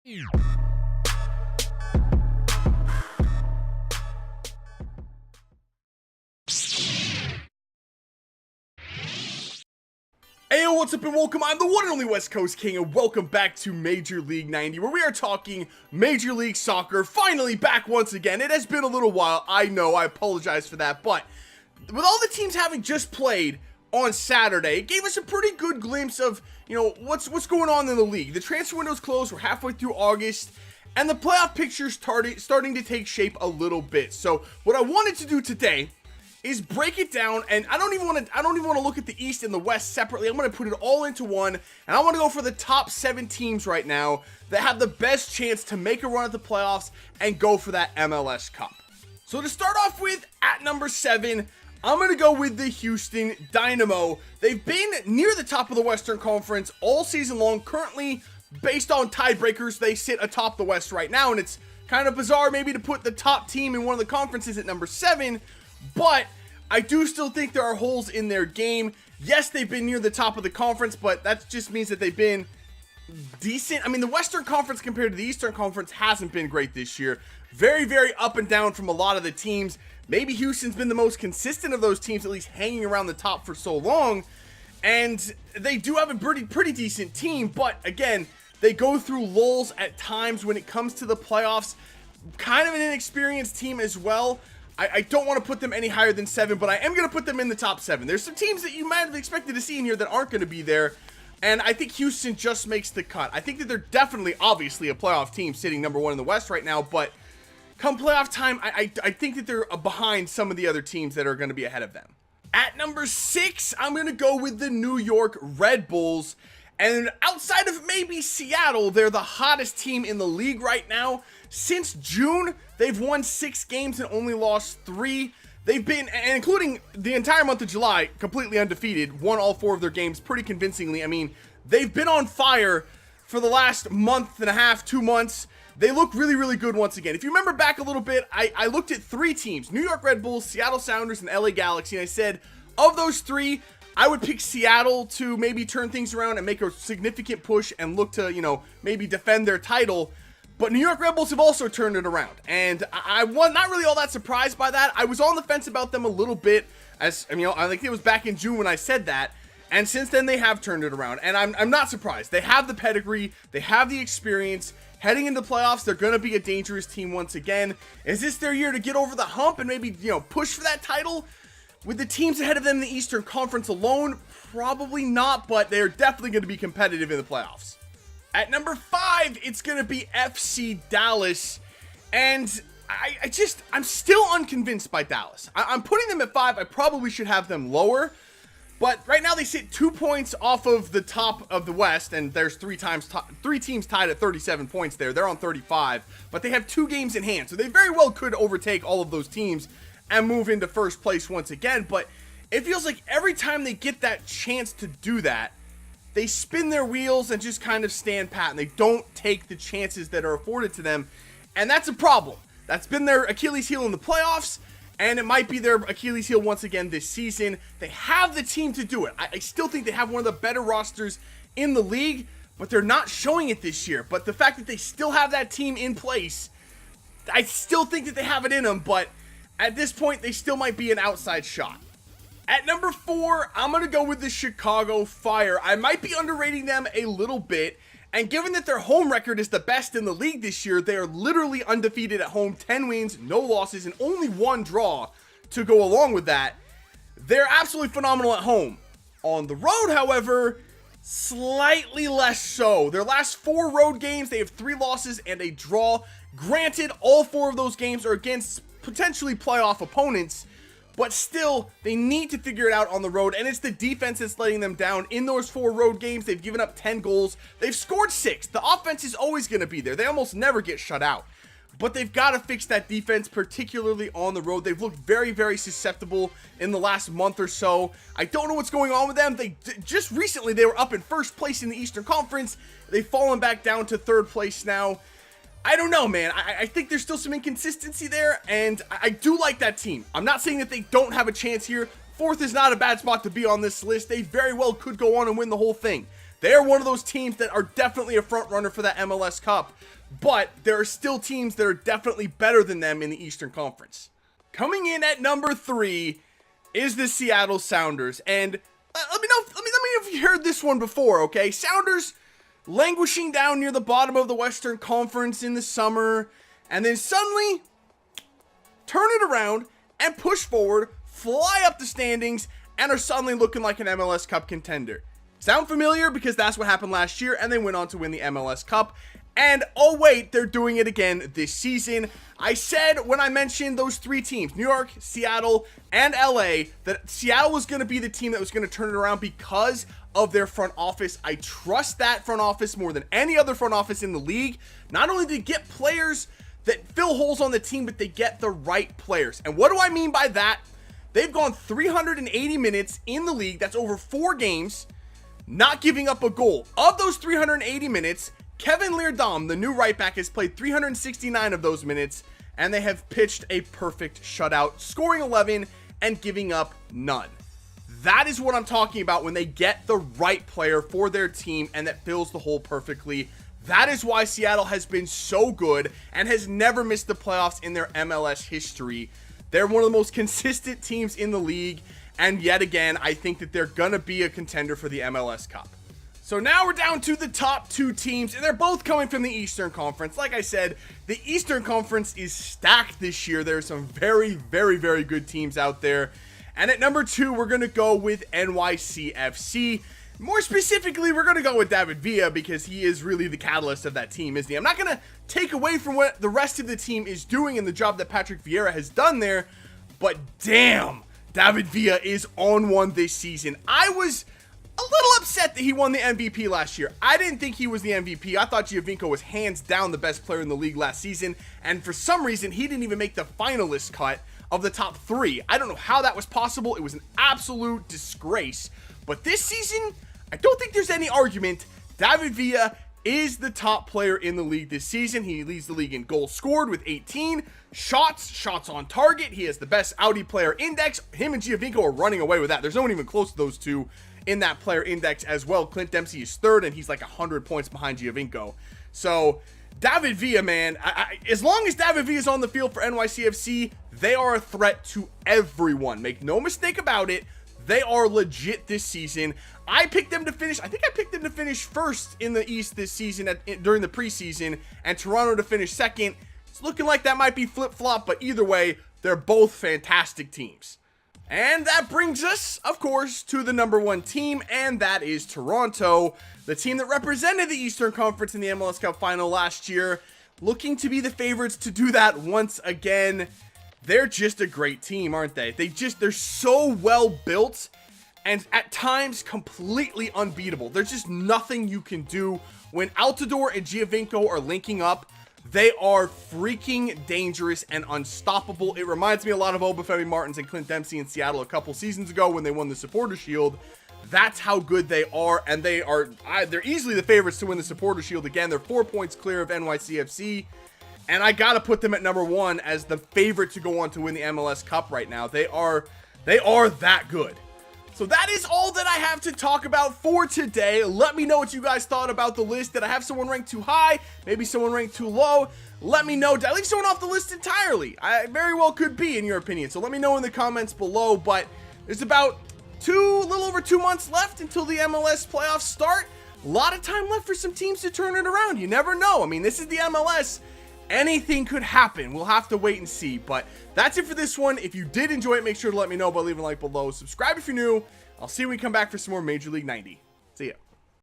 Hey, what's up and welcome, I'm the one and only West Coast King, and welcome back to Major League 90, where we are talking Major League Soccer, finally back once again. It has been a little while, I know, I apologize for that, but with all the teams having just played on Saturday, it gave us a pretty good glimpse of, what's going on in the league. The transfer window's closed, we're halfway through August, and the playoff picture's starting to take shape a little bit. So what I wanted to do today is break it down, and I don't even want to look at the East and the West separately. I'm going to put it all into one, and I want to go for the top 7 teams right now that have the best chance to make a run at the playoffs and go for that MLS Cup. So to start off with, at number 7, I'm going to go with the Houston Dynamo. They've been near the top of the Western Conference all season long. Currently, based on tiebreakers, they sit atop the West right now, and it's kind of bizarre maybe to put the top team in one of the conferences at number 7, but I do still think there are holes in their game. Yes, they've been near the top of the conference, but that just means that they've been decent. I mean, the Western Conference compared to the Eastern Conference hasn't been great this year. Very, very up and down from a lot of the teams. Maybe Houston's been the most consistent of those teams, at least hanging around the top for so long. And they do have a pretty decent team, but again, they go through lulls at times when it comes to the playoffs. Kind of an inexperienced team as well. I don't want to put them any higher than 7, but I am going to put them in the top 7. There's some teams that you might have expected to see in here that aren't going to be there, and I think Houston just makes the cut. I think that they're definitely, obviously, a playoff team sitting number 1 in the West right now, but come playoff time, I think that they're behind some of the other teams that are going to be ahead of them. At number 6, I'm going to go with the New York Red Bulls. And outside of maybe Seattle, they're the hottest team in the league right now. Since June, they've won 6 games and only lost 3. They've been, and including the entire month of July, completely undefeated, won all 4 of their games pretty convincingly. I mean, they've been on fire for the last month and a half, 2 months. They look really, really good once again. If you remember back a little bit, I looked at 3 teams, New York Red Bulls, Seattle Sounders, and LA Galaxy, and I said, of those 3, I would pick Seattle to maybe turn things around and make a significant push and look to, maybe defend their title. But New York Red Bulls have also turned it around. And I was not really all that surprised by that. I was on the fence about them a little bit. I think it was back in June when I said that. And since then, they have turned it around. And I'm not surprised. They have the pedigree. They have the experience. Heading into playoffs, they're going to be a dangerous team once again. Is this their year to get over the hump and maybe, push for that title? With the teams ahead of them in the Eastern Conference alone, probably not, but they're definitely going to be competitive in the playoffs. At number 5, it's going to be FC Dallas, and I'm still unconvinced by Dallas. I'm putting them at 5. I probably should have them lower, but right now they sit 2 points off of the top of the West, and there's 3 teams tied at 37 points there. They're on 35, but they have 2 games in hand, so they very well could overtake all of those teams and move into first place once again. But it feels like every time they get that chance to do that, they spin their wheels and just kind of stand pat, and they don't take the chances that are afforded to them, and that's a problem. That's been their Achilles heel in the playoffs, and it might be their Achilles heel once again this season. They have the team to do it. I still think they have one of the better rosters in the league, but they're not showing it this year. But the fact that they still have that team in place, I still think that they have it in them, but at this point, they still might be an outside shot. At number 4, I'm going to go with the Chicago Fire. I might be underrating them a little bit, and given that their home record is the best in the league this year, they are literally undefeated at home, 10 wins, no losses, and only 1 draw to go along with that. They're absolutely phenomenal at home. On the road, however, slightly less so. Their last 4 road games, they have 3 losses and a draw. Granted, all 4 of those games are against potentially playoff opponents, but still, they need to figure it out on the road, and it's the defense that's letting them down. In those 4 road games, they've given up 10 goals. They've scored 6. The offense is always going to be there. They almost never get shut out, but they've got to fix that defense, particularly on the road. They've looked very, very susceptible in the last month or so. I don't know what's going on with them. Just recently, they were up in first place in the Eastern Conference. They've fallen back down to 3rd place now. I don't know, man. I think there's still some inconsistency there, and I do like that team. I'm not saying that they don't have a chance here. 4th is not a bad spot to be on this list. They very well could go on and win the whole thing. They're one of those teams that are definitely a front runner for that MLS Cup, but there are still teams that are definitely better than them in the Eastern Conference. Coming in at number 3 is the Seattle Sounders, and let me know if you heard this one before, okay? Sounders languishing down near the bottom of the Western Conference in the summer, and then suddenly turn it around and push forward, fly up the standings, and are suddenly looking like an MLS Cup contender. Sound familiar? Because that's what happened last year, and they went on to win the MLS Cup. And oh wait, they're doing it again this season. I said when I mentioned those 3 teams, New York, Seattle, and LA, that Seattle was going to be the team that was going to turn it around because of their front office. I trust that front office more than any other front office in the league. Not only to get players that fill holes on the team, but they get the right players. And what do I mean by that? They've gone 380 minutes in the league. That's over 4 games, not giving up a goal. Of those 380 minutes, Kevin Leerdam, the new right back, has played 369 of those minutes, and they have pitched a perfect shutout, scoring 11 and giving up none. That is what I'm talking about when they get the right player for their team and that fills the hole perfectly. That is why Seattle has been so good and has never missed the playoffs in their MLS history. They're one of the most consistent teams in the league, and yet again, I think that they're going to be a contender for the MLS Cup. So now we're down to the top 2 teams, and they're both coming from the Eastern Conference. Like I said, the Eastern Conference is stacked this year. There are some very, very, very good teams out there. And at number 2, we're going to go with NYCFC. More specifically, we're going to go with David Villa because he is really the catalyst of that team, isn't he? I'm not going to take away from what the rest of the team is doing and the job that Patrick Vieira has done there, but damn, David Villa is on one this season. I was a little upset that he won the MVP last year. I didn't think he was the MVP. I thought Giovinco was hands down the best player in the league last season, and for some reason, he didn't even make the finalist cut of the top 3. I don't know how that was possible. It was an absolute disgrace. But this season, I don't think there's any argument. David Villa is the top player in the league this season. He leads the league in goals scored with 18, shots on target. He has the best Audi player index. Him and Giovinco are running away with that. There's no one even close to those two in that player index as well. Clint Dempsey is 3rd, and he's like 100 points behind Giovinco. So David Villa, man, as long as David Villa is on the field for NYCFC, they are a threat to everyone. Make no mistake about it. They are legit this season. I picked them to finish. I think I picked them to finish 1st in the East this season during the preseason, and Toronto to finish 2nd. It's looking like that might be flip-flop, but either way, they're both fantastic teams. And that brings us, of course, to the number 1 team, and that is Toronto, the team that represented the Eastern Conference in the MLS Cup final last year, looking to be the favorites to do that once again. They're just a great team, aren't they? They're so well built and at times completely unbeatable. There's just nothing you can do. When Altidore and Giovinco are linking up, they are freaking dangerous and unstoppable. It reminds me a lot of Obafemi Martins and Clint Dempsey in Seattle a couple seasons ago when they won the Supporter Shield. That's how good they are, and they're easily the favorites to win the Supporter Shield again. They're 4 points clear of NYCFC, and I gotta put them at number 1 as the favorite to go on to win the MLS Cup right now. They are that good. So that is all that I have to talk about for today. Let me know what you guys thought about the list. Did I have someone ranked too high? Maybe someone ranked too low? Let me know. Did I leave someone off the list entirely? I very well could be, in your opinion. So let me know in the comments below. But there's about a little over 2 months left until the MLS playoffs start. A lot of time left for some teams to turn it around. You never know. I mean, this is the MLS. Anything could happen. We'll have to wait and see. But that's it for this one. If you did enjoy it, make sure to let me know by leaving a like below. Subscribe if you're new. I'll see you when we come back for some more Major League 90. See ya.